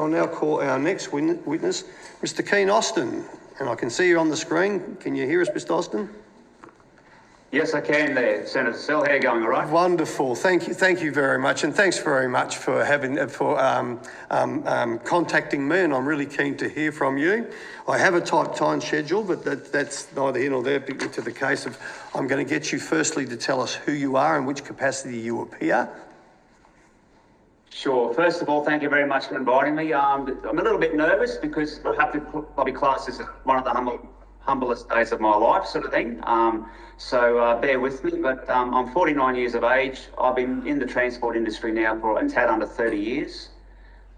I'll now call our next witness, Mr. Kean Austin. And I can see you on the screen. Can you hear us, Mr. Austin? Yes, I can there, Senator Sell. How are you going, all right? Wonderful. Thank you very much. And thanks very much for contacting me, and I'm really keen to hear from you. I have a tight time schedule, but that's neither here nor there to the case of I'm going to get you firstly to tell us who you are and which capacity you appear. Sure. First of all, thank you very much for inviting me. I'm a little bit nervous because I have to probably class this as one of the humblest days of my life, sort of thing. So bear with me, but I'm 49 years of age. I've been in the transport industry now for a tad under 30 years.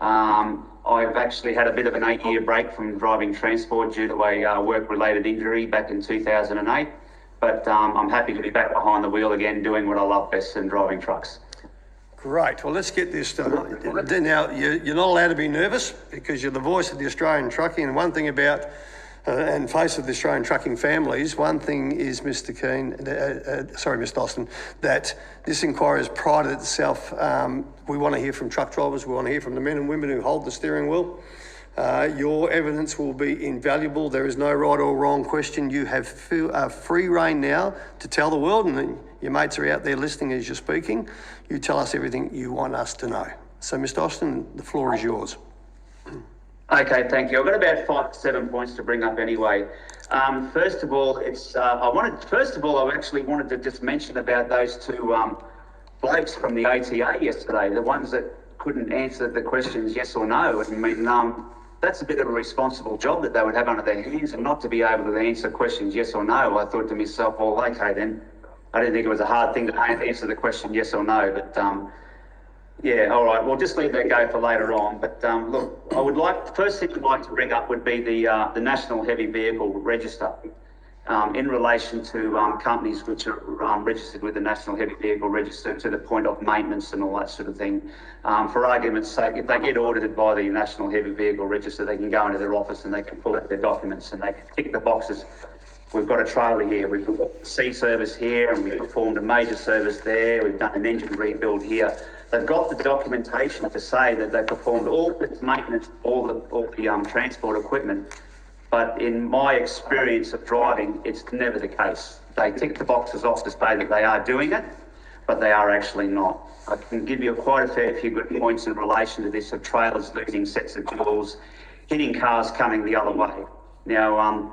I've actually had a bit of an 8-year break from driving transport due to a work-related injury back in 2008. But I'm happy to be back behind the wheel again, doing what I love best in driving trucks. Great. Well, let's get this done. Now, you're not allowed to be nervous because you're the voice of the Australian trucking, and one thing about and face of the Australian trucking families, one thing is, Mr. Austin, that this inquiry has prided itself. We want to hear from truck drivers. We want to hear from the men and women who hold the steering wheel. Your evidence will be invaluable. There is no right or wrong question. You have free rein now to tell the world, and your mates are out there listening as you're speaking. You tell us everything you want us to know. So, Mr. Austin, the floor is yours. Okay, thank you. I've got about 5 to 7 points to bring up anyway. First of all, I actually wanted to just mention about those two blokes from the ATA yesterday, the ones that couldn't answer the questions yes or no. I mean, that's a bit of a responsible job that they would have under their hands, and not to be able to answer questions yes or no. I thought to myself, well, okay then. I didn't think it was a hard thing to answer the question yes or no, but yeah, all right. We'll just leave that go for later on. But look, first thing I'd like to bring up would be the National Heavy Vehicle Register in relation to companies which are registered with the National Heavy Vehicle Register to the point of maintenance and all that sort of thing. For argument's sake, if they get audited by the National Heavy Vehicle Register, they can go into their office and they can pull out their documents and they can tick the boxes. We've got a trailer here, we've got a sea service here, and we've performed a major service there, we've done an engine rebuild here. They've got the documentation to say that they performed all the maintenance, all the transport equipment, but in my experience of driving, it's never the case. They tick the boxes off to say that they are doing it, but they are actually not. I can give you quite a fair few good points in relation to this, of trailers losing sets of jewels, hitting cars coming the other way. Now,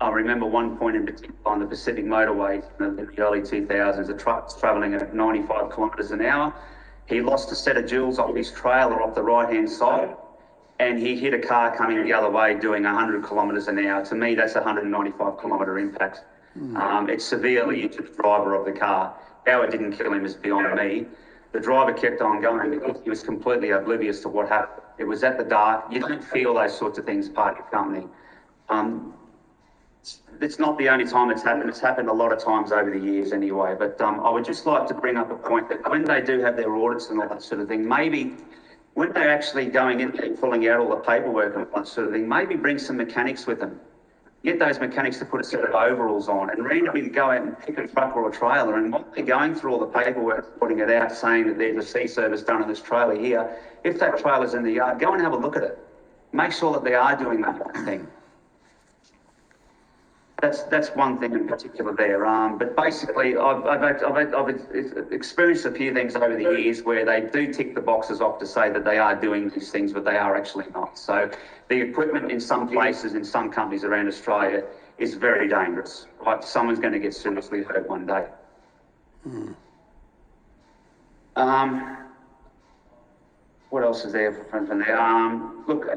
I remember one point in particular on the Pacific motorway in the early 2000s, a truck was travelling at 95 kilometres an hour. He lost a set of jewels off his trailer off the right-hand side, and he hit a car coming the other way doing 100 kilometres an hour. To me, that's a 195 kilometre impact. It severely injured the driver of the car. How it didn't kill him is beyond me. The driver kept on going because he was completely oblivious to what happened. It was at the dark. You don't feel those sorts of things part of your company. It's not the only time it's happened. It's happened a lot of times over the years anyway. But I would just like to bring up a point that when they do have their audits and all that sort of thing, maybe when they're actually going in and pulling out all the paperwork and all that sort of thing, maybe bring some mechanics with them. Get those mechanics to put a set of overalls on and randomly go out and pick a truck or a trailer, and while they're going through all the paperwork, putting it out, saying that there's a sea service done on this trailer here, if that trailer's in the yard, go and have a look at it. Make sure that they are doing that thing. That's one thing in particular there. But basically, I've experienced a few things over the years where they do tick the boxes off to say that they are doing these things, but they are actually not. So the equipment in some places, in some companies around Australia, is very dangerous. Right? Someone's going to get seriously hurt one day. What else is there from there? Look.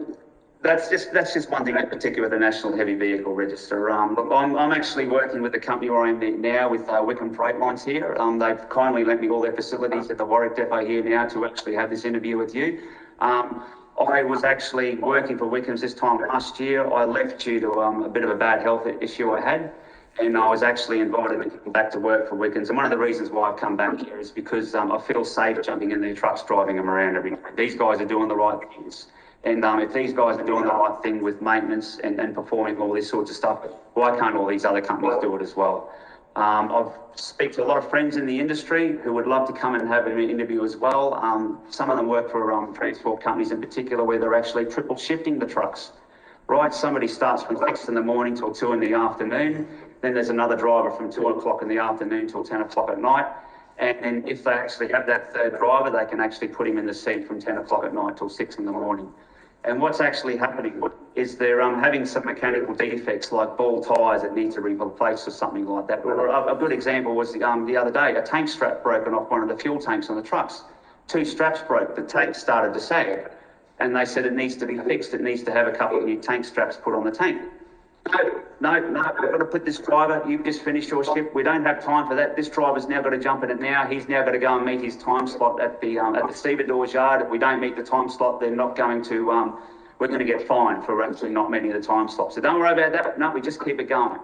That's just one thing in particular with the National Heavy Vehicle Register. Look, I'm actually working with the company where I'm in now with Wickham Freight Lines here. They've kindly lent me all their facilities at the Warwick Depot here now to actually have this interview with you. I was actually working for Wickham's this time last year. I left due to a bit of a bad health issue I had, and I was actually invited to come back to work for Wickham's. And one of the reasons why I've come back here is because I feel safe jumping in their trucks, driving them around every day. These guys are doing the right things. And if these guys are doing the right thing with maintenance and performing all this sorts of stuff, why can't all these other companies do it as well? I've speak to a lot of friends in the industry who would love to come and have an interview as well. Some of them work for transport companies in particular where they're actually triple shifting the trucks. Right, somebody starts from 6 in the morning till 2 in the afternoon. Then there's another driver from 2 o'clock in the afternoon till 10 o'clock at night. And then if they actually have that third driver, they can actually put him in the seat from 10 o'clock at night till 6 in the morning. And what's actually happening is they're having some mechanical defects like ball tyres that need to be replaced or something like that. A good example was the other day, a tank strap broken off one of the fuel tanks on the trucks. 2 straps broke, the tank started to sag. And they said it needs to be fixed, it needs to have a couple of new tank straps put on the tank. No, we've got to put this driver, you've just finished your shift, we don't have time for that. This driver's now got to jump in it now. He's now got to go and meet his time slot at the stevedores yard. If we don't meet the time slot, they're not going to, we're going to get fined for actually not meeting the time slot. So don't worry about that. No, we just keep it going.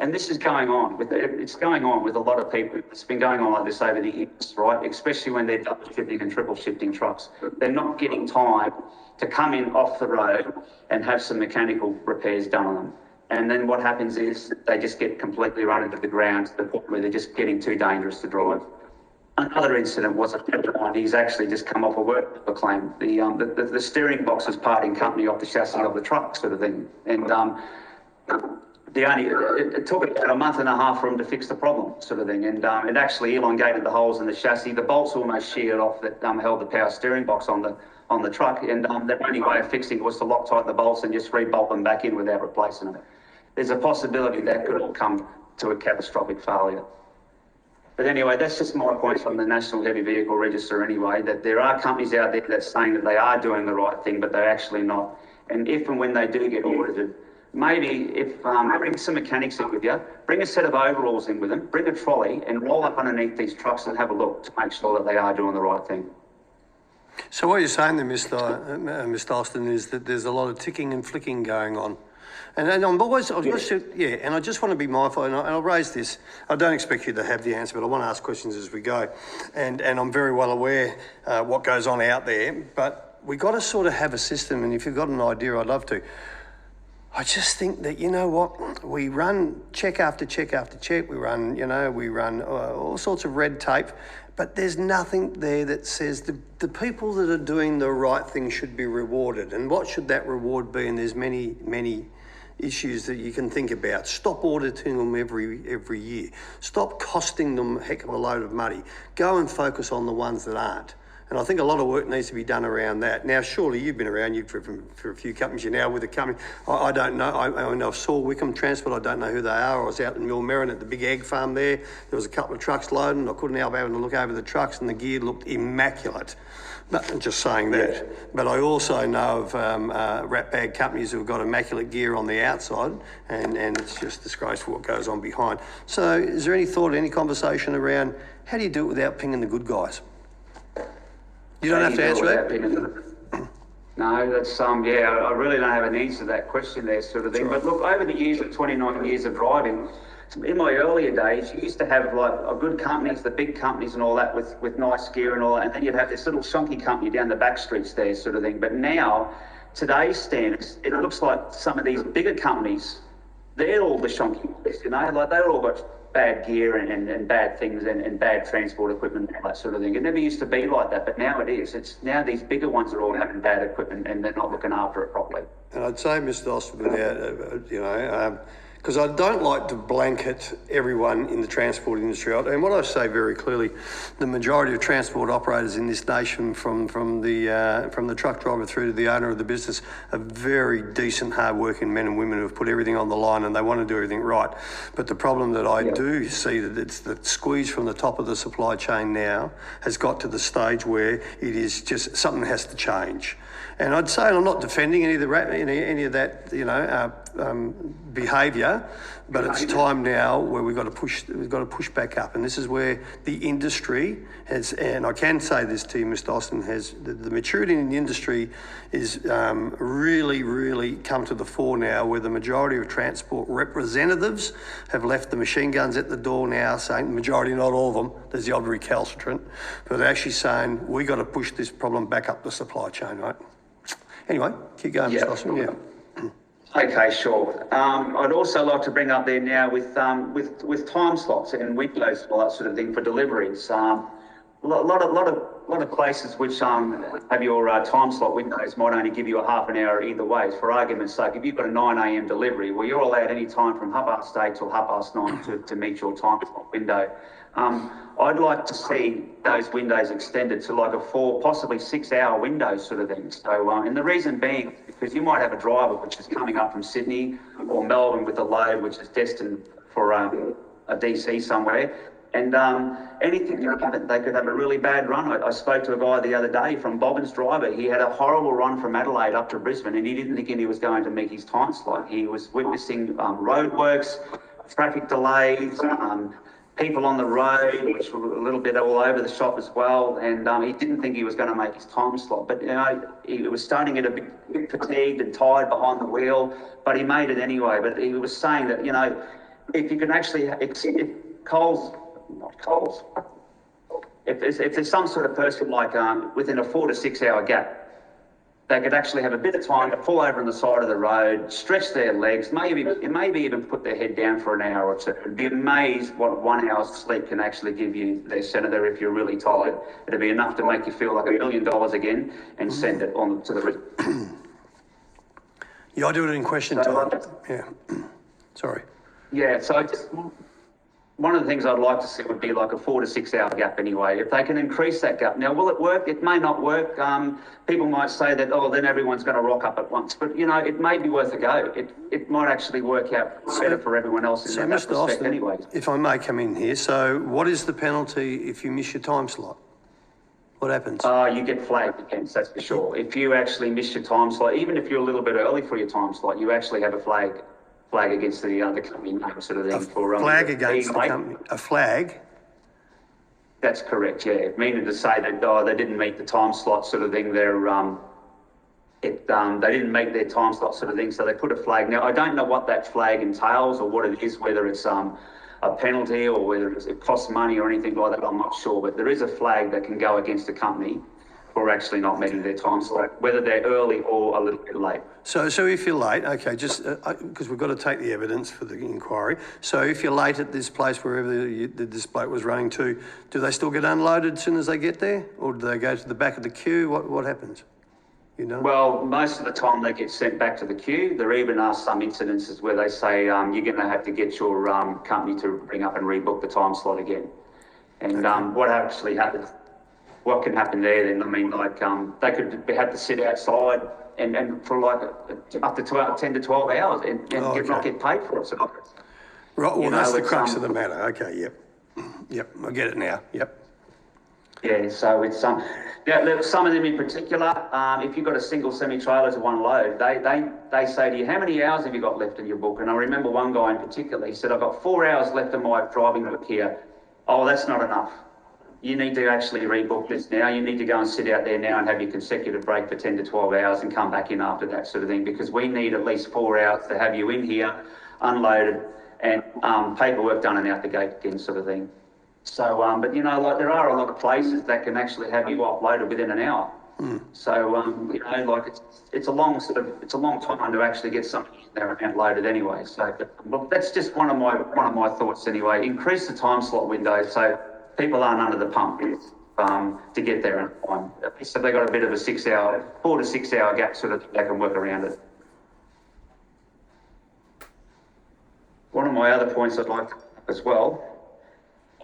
And this is going on it's going on with a lot of people. It's been going on like this over the years, right? Especially when they're double shifting and triple shifting trucks. They're not getting time to come in off the road and have some mechanical repairs done on them. And then what happens is they just get completely run into the ground to the point where they're just getting too dangerous to drive. Another incident was a friend of mine. He's actually just come off a work claim. The steering box was parting company off the chassis of the truck, sort of thing. And it took about a month and a half for him to fix the problem, sort of thing. And it actually elongated the holes in the chassis. The bolts almost sheared off that held the power steering box on the truck. And the only way of fixing it was to Loctite the bolts and just re-bolt them back in without replacing them. There's a possibility that could all come to a catastrophic failure. But anyway, that's just my points from the National Heavy Vehicle Register anyway, that there are companies out there that's saying that they are doing the right thing, but they're actually not. And if and when they do get audited, maybe if bring some mechanics in with you, bring a set of overalls in with them, bring a trolley and roll up underneath these trucks and have a look to make sure that they are doing the right thing. So what you're saying there, Mr. Austin, is that there's a lot of ticking and flicking going on. And I'm always, and I just want to be mindful, and I'll raise this. I don't expect you to have the answer, but I want to ask questions as we go. And I'm very well aware what goes on out there, but we got to sort of have a system, and if you've got an idea, I'd love to. I just think that, you know what, we run check after check after check, we run all sorts of red tape, but there's nothing there that says the people that are doing the right thing should be rewarded. And what should that reward be? And there's many issues that you can think about. Stop auditing them every year. Stop costing them a heck of a load of money. Go and focus on the ones that aren't. And I think a lot of work needs to be done around that. Now, surely you've been around, you've driven for a few companies, you're now with a company. I don't know, I saw Wickham Transport, I don't know who they are. I was out in Millmerran at the big egg farm there. There was a couple of trucks loading. I couldn't help having to look over the trucks and the gear looked immaculate. But I'm just saying that. Yeah. But I also know of rat bag companies who've got immaculate gear on the outside and it's just disgraceful what goes on behind. So is there any thought, any conversation around how do you do it without pinging the good guys? You don't have to answer that. No, that's I really don't have an answer to that question there, sort of thing. Right. But look, over the years of 29 years of driving, in my earlier days, you used to have like good companies, the big companies and all that with nice gear and all that, and then you'd have this little shonky company down the back streets there, sort of thing. But now, today's standards, it looks like some of these bigger companies, they're all the shonky ones, you know, like they're all got bad gear and bad things and bad transport equipment and all that sort of thing. It never used to be like that, but now it is. It's now these bigger ones are all having bad equipment and they're not looking after it properly. And I'd say, Mr. Austin, without, because I don't like to blanket everyone in the transport industry. And what I say very clearly, the majority of transport operators in this nation, from the truck driver through to the owner of the business, are very decent, hard-working men and women who have put everything on the line and they want to do everything right. But the problem that I do see that it's the squeeze from the top of the supply chain now has got to the stage where it is just something has to change. And I'd say, and I'm not defending any of that, behaviour, but it's time now where we've got to push back up. And this is where the industry has, and I can say this to you, Mr. Austin, has the maturity in the industry is really come to the fore now, where the majority of transport representatives have left the machine guns at the door now, saying, the majority, not all of them, there's the odd recalcitrant, but they're actually saying, we got to push this problem back up the supply chain, right? Anyway, keep going, Mr. Austin. Yeah. Okay, sure. I'd also like to bring up there now with time slots and windows and all that sort of thing for deliveries. Lot of places which have your time slot windows might only give you a half an hour either way. For argument's sake, if you've got a 9 a.m. delivery, well, you're allowed any time from 8:30 till 9:30 to meet your time slot window. I'd like to see those windows extended to like a 4, possibly 6-hour window sort of thing. So, and the reason being, because you might have a driver which is coming up from Sydney or Melbourne with a load which is destined for a DC somewhere, and anything can happen. They could have a really bad run. I spoke to a guy the other day from Bobbin's driver. He had a horrible run from Adelaide up to Brisbane, and he didn't think he was going to meet his time slot. He was witnessing roadworks, traffic delays, people on the road, which were a little bit all over the shop as well, and he didn't think he was going to make his time slot. But, you know, he was starting to get a bit fatigued and tired behind the wheel, but he made it anyway. But he was saying that, you know, if you can actually, if there's some sort of person like within a 4 to 6 hour gap, they could actually have a bit of time to pull over on the side of the road, stretch their legs, maybe even put their head down for an hour or two. Be amazed what 1 hour's sleep can actually give you there, Senator, if you're really tired. It'll be enough to make you feel like $1 million again and send it on to the... Yeah, I do it in question time. Yeah. Sorry. Yeah, so one of the things I'd like to see would be like a 4 to 6 hour gap anyway. If they can increase that gap. Now, will it work? It may not work. People might say that, oh, then everyone's going to rock up at once. But, you know, it may be worth a go. It might actually work out better for everyone else in that respect Austin, anyway. If I may come in here, so what is the penalty if you miss your time slot? What happens? You get flagged against, that's for sure. If you actually miss your time slot, even if you're a little bit early for your time slot, you actually have a flag against the company name sort of thing. Flag against the company? A flag? That's correct, yeah. Meaning to say that they didn't meet the time slot sort of thing. They didn't make their time slot sort of thing, so they put a flag. Now, I don't know what that flag entails or what it is, whether it's a penalty or whether it costs money or anything like that, I'm not sure. But there is a flag that can go against a company for actually not meeting their time slot, whether they're early or a little bit late. So if you're late, okay, just because we've got to take the evidence for the inquiry. So if you're late at this place, wherever this bloke was running to, do they still get unloaded as soon as they get there? Or do they go to the back of the queue? What happens? You know? Well, most of the time they get sent back to the queue. There even are some incidences where they say you're going to have to get your company to bring up and rebook the time slot again. And okay. What actually happens? What can happen there then? I mean, like they could have to sit outside and for like up to 10 to 12 hours and not get paid for it. So, right, well, that's the crux of the matter. Okay, yep, I get it now. Yep. Yeah, so it's yeah, some of them in particular. If you've got a single semi-trailer to one load, they say to you, how many hours have you got left in your book? And I remember one guy in particular. He said, I've got 4 hours left in my driving book here. Oh, that's not enough. You need to actually rebook this now. You need to go and sit out there now and have your consecutive break for 10 to 12 hours and come back in after that sort of thing, because we need at least 4 hours to have you in here, unloaded, and paperwork done and out the gate again sort of thing. So, but you know, like there are a lot of places that can actually have you offloaded within an hour. So, you know, like it's a long time to actually get something in there and loaded anyway. So, well, that's just one of my thoughts anyway. Increase the time slot window so people aren't under the pump to get there in time. So they got a bit of a 4 to 6 hour gap so that they can work around it. One of my other points I'd like to as well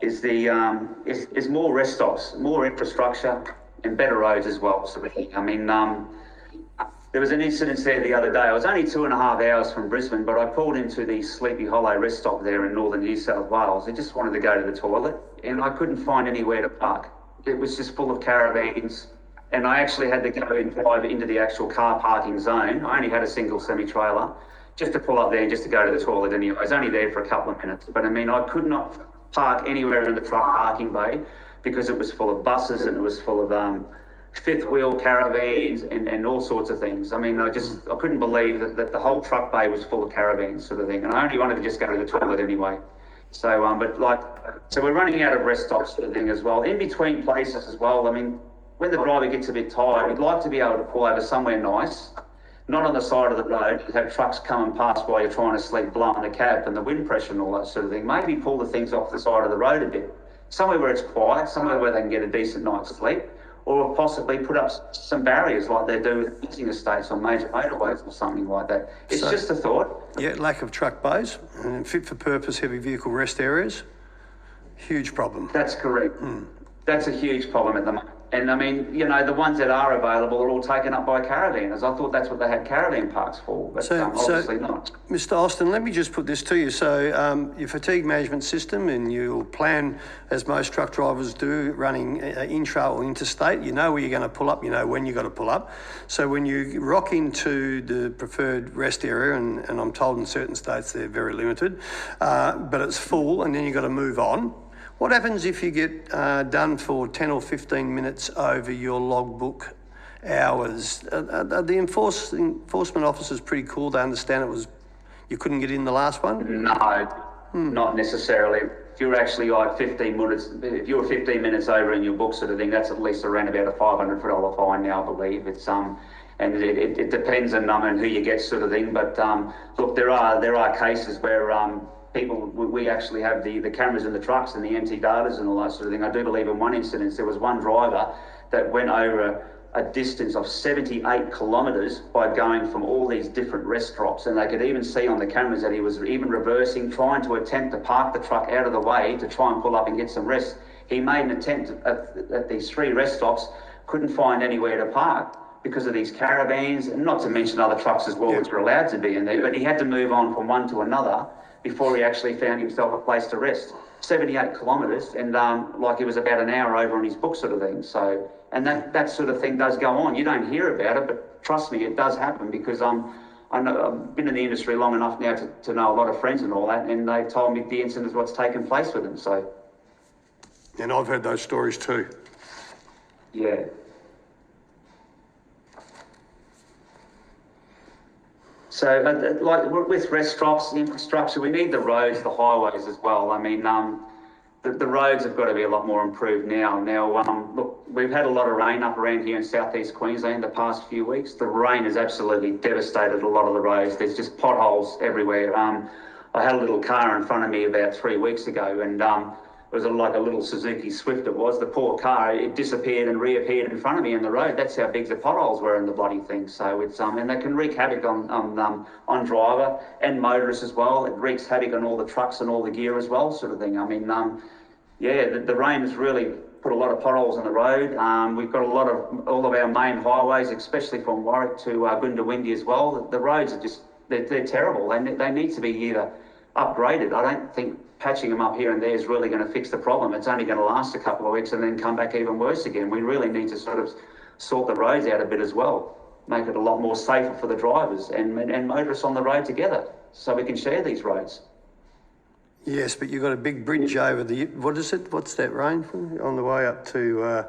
is is more rest stops, more infrastructure, and better roads as well. So I mean, there was an incident there the other day. I was only 2.5 hours from Brisbane, but I pulled into the Sleepy Hollow rest stop there in northern New South Wales. I just wanted to go to the toilet, and I couldn't find anywhere to park. It was just full of caravans, and I actually had to go and drive into the actual car parking zone. I only had a single semi-trailer, just to pull up there and just to go to the toilet anyway. I was only there for a couple of minutes, but I mean, I could not park anywhere in the truck parking bay because it was full of buses and it was full of fifth wheel caravans and all sorts of things. I mean, I couldn't believe that the whole truck bay was full of caravans sort of thing. And I only wanted to just go to the toilet anyway. So, so we're running out of rest stops sort of thing as well. In between places as well. I mean, when the driver gets a bit tired, we'd like to be able to pull over somewhere nice, not on the side of the road. You have trucks coming past while you're trying to sleep, blowing the cab and the wind pressure and all that sort of thing. Maybe pull the things off the side of the road a bit. Somewhere where it's quiet, somewhere where they can get a decent night's sleep, or possibly put up some barriers like they do with housing estates on major motorways or something like that. It's just a thought. Yeah, lack of truck bays and fit for purpose heavy vehicle rest areas. Huge problem. That's correct. That's a huge problem at the moment. And I mean, you know, the ones that are available are all taken up by caravanners. I thought that's what they had caravan parks for, but obviously not. Mr. Austin, let me just put this to you. So your fatigue management system, and you'll plan, as most truck drivers do, running intra or interstate. You know where you're going to pull up, you know when you've got to pull up. So when you rock into the preferred rest area, and I'm told in certain states they're very limited, but it's full and then you've got to move on. What happens if you get done for 10 or 15 minutes over your logbook hours? Are the enforcement officers pretty cool? They understand you couldn't get in the last one? No, not necessarily. If you're actually like 15 minutes, if you're 15 minutes over in your book sort of thing, that's at least around about a $500 fine now, I believe. It's and it depends on who you get sort of thing. But look, there are cases where we actually have the cameras in the trucks and the MT datas and all that sort of thing. I do believe in one incident there was one driver that went over a distance of 78 kilometres by going from all these different rest stops, and they could even see on the cameras that he was even reversing, trying to attempt to park the truck out of the way to try and pull up and get some rest. He made an attempt at these 3 rest stops, couldn't find anywhere to park because of these caravans, and not to mention other trucks as well, which were allowed to be in there, but he had to move on from one to another before he actually found himself a place to rest. 78 kilometres, and like it was about an hour over on his book sort of thing. So, and that sort of thing does go on. You don't hear about it, but trust me, it does happen, because I know, I've been in the industry long enough now to know a lot of friends and all that, and they've told me the incident is what's taken place with them. So, and I've heard those stories too. Yeah. So, like with rest stops, infrastructure, we need the roads, the highways as well. I mean, the roads have got to be a lot more improved now. Now, look, we've had a lot of rain up around here in southeast Queensland the past few weeks. The rain has absolutely devastated a lot of the roads. There's just potholes everywhere. I had a little car in front of me about 3 weeks ago, and it was like a little Suzuki Swift it was. The poor car, it disappeared and reappeared in front of me in the road. That's how big the potholes were in the bloody thing. So it's and they can wreak havoc on driver and motorists as well. It wreaks havoc on all the trucks and all the gear as well, sort of thing. I mean, the rain has really put a lot of potholes on the road. We've got all of our main highways, especially from Warwick to Goondiwindi as well. The roads are just, they're terrible. They need to be either upgraded. I don't think patching them up here and there is really going to fix the problem. It's only going to last a couple of weeks and then come back even worse again. We really need to sort of sort the roads out a bit as well, make it a lot more safer for the drivers and motorists on the road together, so we can share these roads. Yes, but you've got a big bridge over the, what is it? What's that rain on the way up to,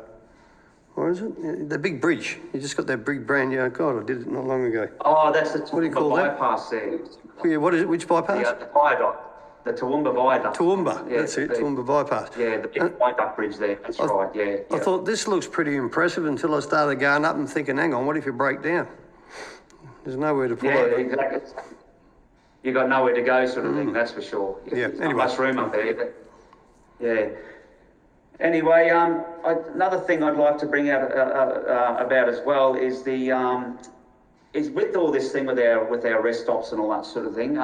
what is it? The big bridge. You just got that big brand new, God, I did it not long ago. Oh, that's the What do you call bypass there. Yeah, what is it? Which bypass? The viaduct. The Toowoomba Viaduct. Toowoomba, yeah, that's it, Toowoomba bypass. Yeah, the big viaduct bridge there, that's right, yeah. I thought this looks pretty impressive until I started going up and thinking, hang on, what if you break down? There's nowhere to pull over. Yeah, exactly. You got nowhere to go sort of thing, that's for sure. Yeah, There's anyway. not much room up there, but yeah. Anyway, another thing I'd like to bring out about as well is is with all this thing with our rest stops and all that sort of thing.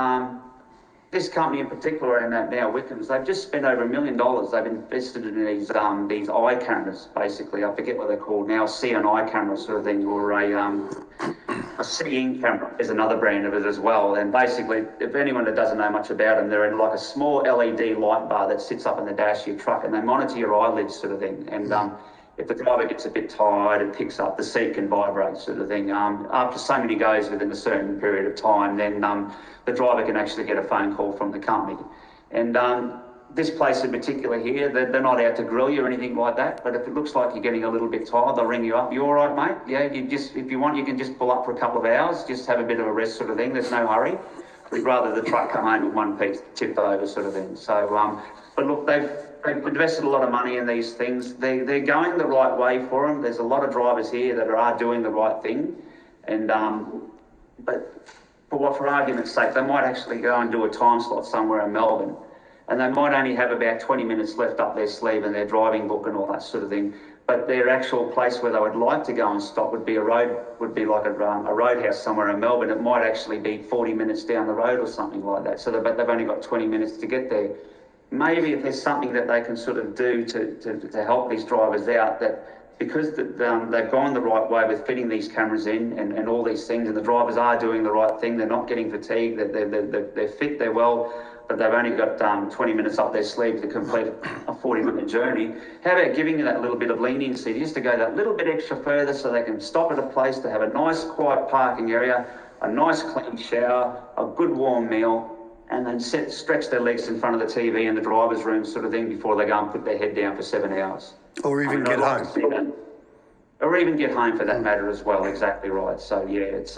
This company in particular, and now Wickham's, they've just spent over $1 million. They've invested in these eye cameras, basically. I forget what they're called now, CNI camera sort of thing, or a seeing camera is another brand of it as well. And basically, if anyone that doesn't know much about them, they're in like a small LED light bar that sits up in the dash of your truck, and they monitor your eyelids sort of thing. And if the driver gets a bit tired, it picks up, the seat can vibrate sort of thing. After so many goes within a certain period of time, then the driver can actually get a phone call from the company. And this place in particular here, they're not out to grill you or anything like that, but if it looks like you're getting a little bit tired, they'll ring you up. You all right, mate? Yeah, if you want, you can just pull up for a couple of hours, just have a bit of a rest sort of thing. There's no hurry. We'd rather the truck come home in one piece, tipped over sort of thing. So, but look, they've invested a lot of money in these things. They're going the right way for them. There's a lot of drivers here that are doing the right thing. And but for argument's sake, they might actually go and do a time slot somewhere in Melbourne, and they might only have about 20 minutes left up their sleeve in their driving book and all that sort of thing. But their actual place where they would like to go and stop would be like a roadhouse somewhere in Melbourne. It might actually be 40 minutes down the road or something like that. So they've only got 20 minutes to get there. Maybe if there's something that they can sort of do to help these drivers out, that because they've gone the right way with fitting these cameras in and all these things, and the drivers are doing the right thing, they're not getting fatigued, they're fit, they're well, but they've only got 20 minutes up their sleeve to complete a 40-minute journey. How about giving you that little bit of leniency, just to go that little bit extra further so they can stop at a place to have a nice quiet parking area, a nice clean shower, a good warm meal, and then stretch their legs in front of the TV in the driver's room sort of thing before they go and put their head down for 7 hours. Or even get home. Or even get home for that matter as well, exactly right. So yeah, it's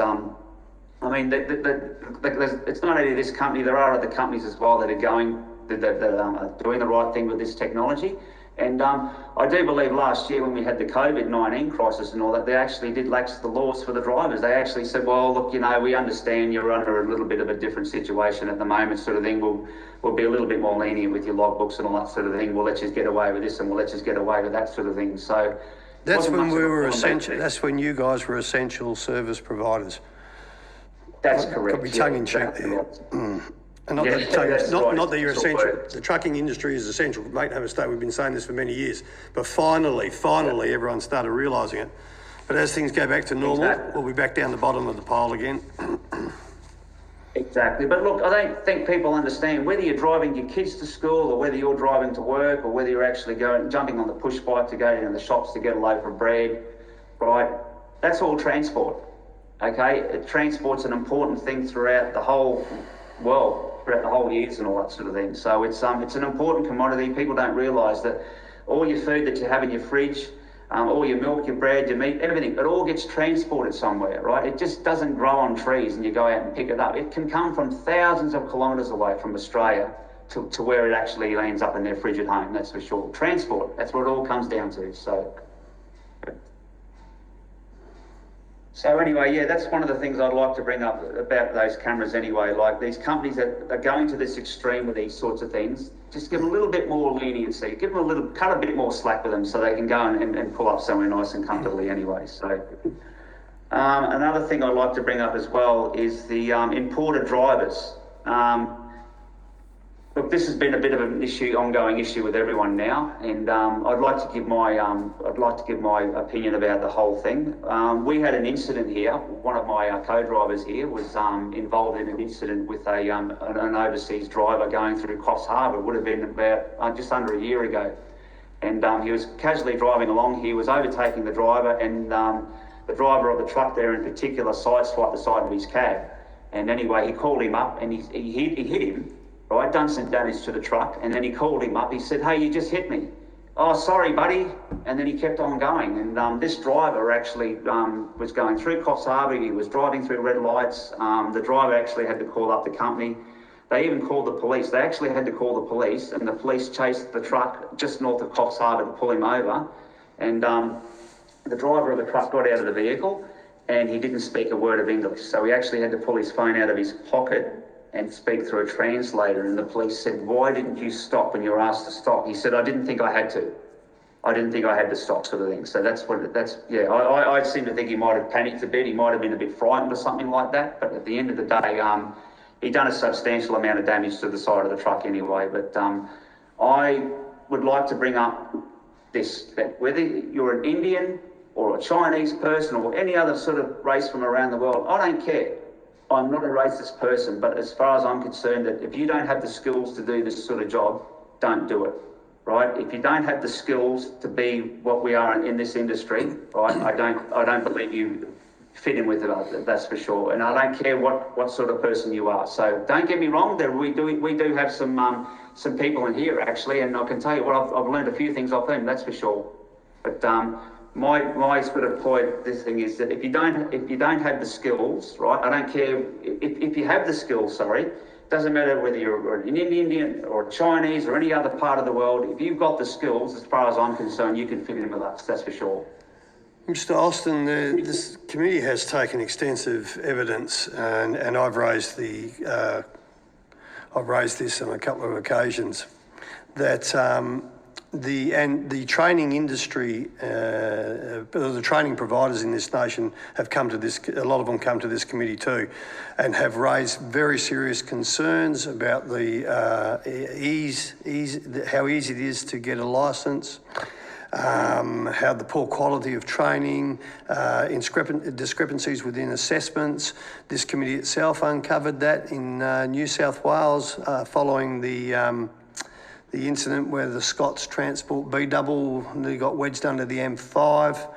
I mean, it's not only this company, there are other companies as well that are doing the right thing with this technology. And I do believe last year when we had the COVID-19 crisis and all that, they actually did lax the laws for the drivers. They actually said, well, look, you know, we understand you're under a little bit of a different situation at the moment sort of thing. We'll be a little bit more lenient with your logbooks and all that sort of thing. We'll let you get away with this and we'll let you get away with that sort of thing. So that's when we were essential. That's when you guys were essential service providers. That's correct. Could be tongue in cheek there. And not that you're essential. The trucking industry is essential. Make no mistake, we've been saying this for many years. But finally, everyone started realising it. But as things go back to normal, we'll be back down the bottom of the pile again. Exactly. But look, I don't think people understand whether you're driving your kids to school or whether you're driving to work or whether you're actually jumping on the push bike to go into the shops to get a loaf of bread, right? That's all transport. Okay, transport's an important thing throughout the whole world, throughout the whole years and all that sort of thing. So it's an important commodity. People don't realise that all your food that you have in your fridge, all your milk, your bread, your meat, everything, it all gets transported somewhere, right? It just doesn't grow on trees and you go out and pick it up. It can come from thousands of kilometres away from Australia to where it actually lands up in their fridge at home, that's for sure. Transport, that's what it all comes down to, So anyway, yeah, that's one of the things I'd like to bring up about those cameras anyway. Like these companies that are going to this extreme with these sorts of things, just give them a little bit more leniency, cut a bit more slack with them so they can go and pull up somewhere nice and comfortably anyway. So another thing I'd like to bring up as well is the imported drivers. Look, this has been a bit of an ongoing issue with everyone now, and I'd like to give my opinion about the whole thing. We had an incident here. One of my co-drivers here was involved in an incident with an overseas driver going through Coffs Harbour. It would have been about just under a year ago, and he was casually driving along. He was overtaking the driver, and the driver of the truck there in particular sideswiped the side of his cab. And anyway, he called him up, and he hit him. Right, done some damage to the truck, and then he called him up. He said, "Hey, you just hit me." "Oh, sorry, buddy." And then he kept on going. And this driver actually was going through Coffs Harbour. He was driving through red lights. The driver actually had to call up the company. They even called the police. They actually had to call the police, and the police chased the truck just north of Coffs Harbour to pull him over. And the driver of the truck got out of the vehicle, and he didn't speak a word of English. So he actually had to pull his phone out of his pocket and speak through a translator. And the police said, "Why didn't you stop when you were asked to stop?" He said, "I didn't think I had to. I didn't think I had to stop," sort of thing. So I seem to think he might have panicked a bit. He might have been a bit frightened or something like that. But at the end of the day, he done a substantial amount of damage to the side of the truck anyway. But I would like to bring up this, that whether you're an Indian or a Chinese person or any other sort of race from around the world, I don't care. I'm not a racist person, but as far as I'm concerned, that if you don't have the skills to do this sort of job, don't do it, right? If you don't have the skills to be what we are in this industry, right, I don't believe you fit in with it, that's for sure. And I don't care what sort of person you are. So don't get me wrong, we do have some people in here actually, and I can tell you what, I've learned a few things off them, that's for sure. But my sort of point, this thing is that if you don't have the skills, right? I don't care if you have the skills. Sorry, doesn't matter whether you're an Indian or a Chinese or any other part of the world. If you've got the skills, as far as I'm concerned, you can fit in with us. That's for sure. Mr. Austin, this committee has taken extensive evidence, and I've raised this on a couple of occasions, that the training industry, the training providers in this nation have come to this. A lot of them come to this committee too, and have raised very serious concerns about the how easy it is to get a licence. How the poor quality of training, discrepancies within assessments. This committee itself uncovered that in New South Wales following the incident where the Scots Transport B-double nearly got wedged under the M5,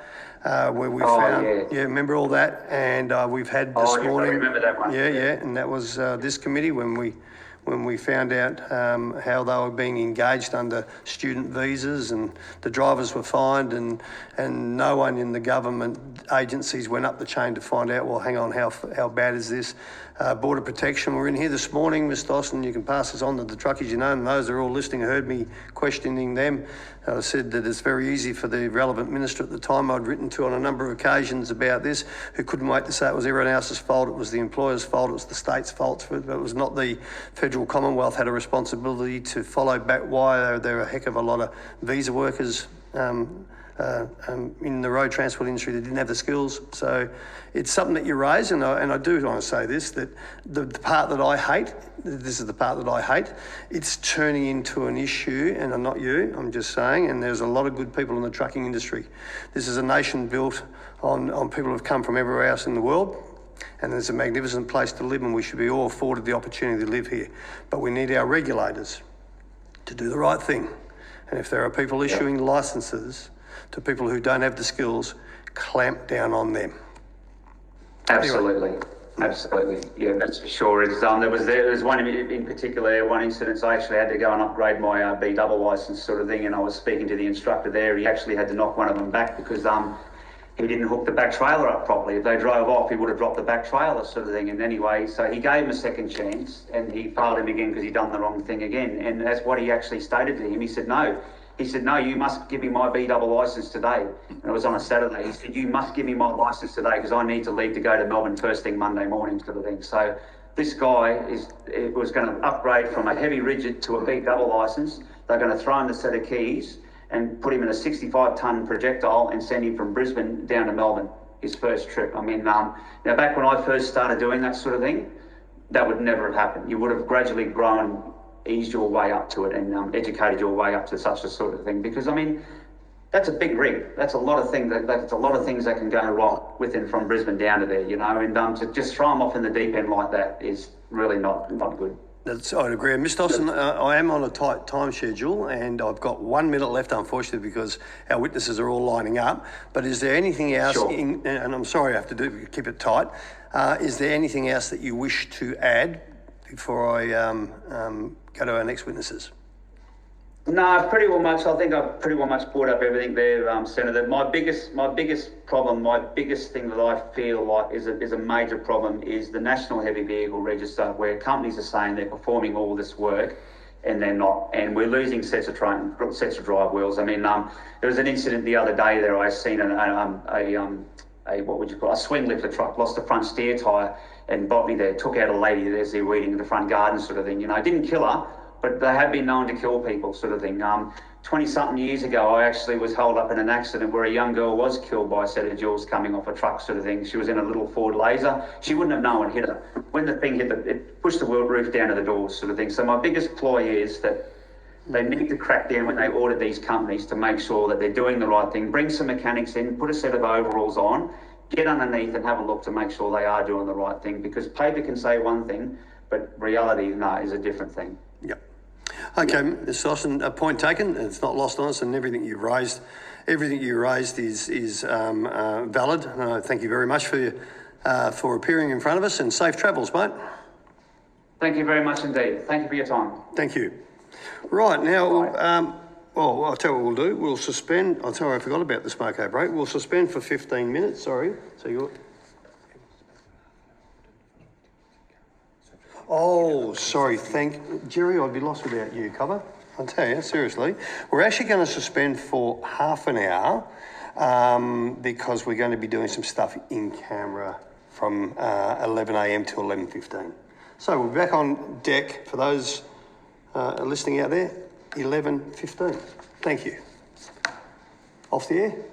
where we found, remember all that? And we've had this morning. I remember that one. Yeah, and that was this committee when we found out how they were being engaged under student visas, and the drivers were fined, and no one in the government agencies went up the chain to find out, well, hang on, how bad is this? Border Protection were in here this morning, Mr. Austin, you can pass this on to the truckies, you know, and those are all listening, heard me questioning them. Said that it's very easy for the relevant minister at the time I'd written to on a number of occasions about this, who couldn't wait to say it was everyone else's fault, it was the employer's fault, it was the state's fault, but it was not. The federal Commonwealth had a responsibility to follow back why there are a heck of a lot of visa workers in the road transport industry that didn't have the skills. So it's something that you raise, and I do want to say this, that the part that I hate, this is the part that I hate, it's turning into an issue, and I'm not you, I'm just saying, and there's a lot of good people in the trucking industry. This is a nation built on people who've come from everywhere else in the world, and it's a magnificent place to live, and we should be all afforded the opportunity to live here. But we need our regulators to do the right thing. And if there are people issuing licences to people who don't have the skills, clamp down on them. Absolutely. Anyway. Absolutely. Yeah, that's for sure. It's, there was one in particular, one incident, I actually had to go and upgrade my B-double licence sort of thing, and I was speaking to the instructor there. He actually had to knock one of them back because he didn't hook the back trailer up properly. If they drove off, he would have dropped the back trailer sort of thing. And anyway, so he gave him a second chance, and he failed him again because he'd done the wrong thing again. And that's what he actually stated to him. He said, no. He said, no, you must give me my B-double licence today. And it was on a Saturday. He said, you must give me my licence today because I need to leave to go to Melbourne first thing Monday morning sort of thing. So this guy was going to upgrade from a heavy rigid to a B-double licence. They're going to throw him the set of keys and put him in a 65-tonne projectile and send him from Brisbane down to Melbourne, his first trip. I mean, now back when I first started doing that sort of thing, that would never have happened. You would have gradually grown, eased your way up to it, and educated your way up to such a sort of thing. Because I mean, that's a big rig. That's a lot of things. That's a lot of things that can go wrong within from Brisbane down to there, you know. And to just throw them off in the deep end like that is really not good. I'd agree. And Mr. Austin, I am on a tight time schedule, and I've got 1 minute left, unfortunately, because our witnesses are all lining up. But is there anything else, sure. And I'm sorry I have to keep it tight, is there anything else that you wish to add before I go to our next witnesses? No, I think I've pretty well much brought up everything there, Senator. My biggest problem, my biggest thing that I feel like is a major problem is the National Heavy Vehicle Register, where companies are saying they're performing all this work and they're not, and we're losing sets of drive wheels. I mean, there was an incident the other day there. I seen a swing lifter truck lost the front steer tyre, and Botany there took out a lady as they're weeding the front garden sort of thing. You know, didn't kill her, but they have been known to kill people sort of thing. 20-something years ago, I actually was held up in an accident where a young girl was killed by a set of jewels coming off a truck sort of thing. She was in a little Ford Laser. She wouldn't have known it hit her. When the thing hit, it pushed the wheel roof down to the doors sort of thing. So my biggest ploy is that they need to crack down when they order these companies to make sure that they're doing the right thing. Bring some mechanics in, put a set of overalls on, get underneath and have a look to make sure they are doing the right thing, because paper can say one thing, but reality, no, is a different thing. Yep. Okay, Mr. Austin, a point taken. It's not lost on us, and everything you raised is valid. Thank you very much for appearing in front of us, and safe travels, mate. Thank you very much indeed. Thank you for your time. Thank you. Right, now, well, I'll tell you what we'll do. We'll suspend. I'm sorry, I forgot about the smoko break. We'll suspend for 15 minutes, sorry. So you're... Oh, sorry, Jerry, I'd be lost without you, cover. I tell you, seriously. We're actually going to suspend for half an hour. because we're going to be doing some stuff in camera from 11 a.m. to 11:15. So we're back on deck for those listening out there, 11:15. Thank you. Off the air.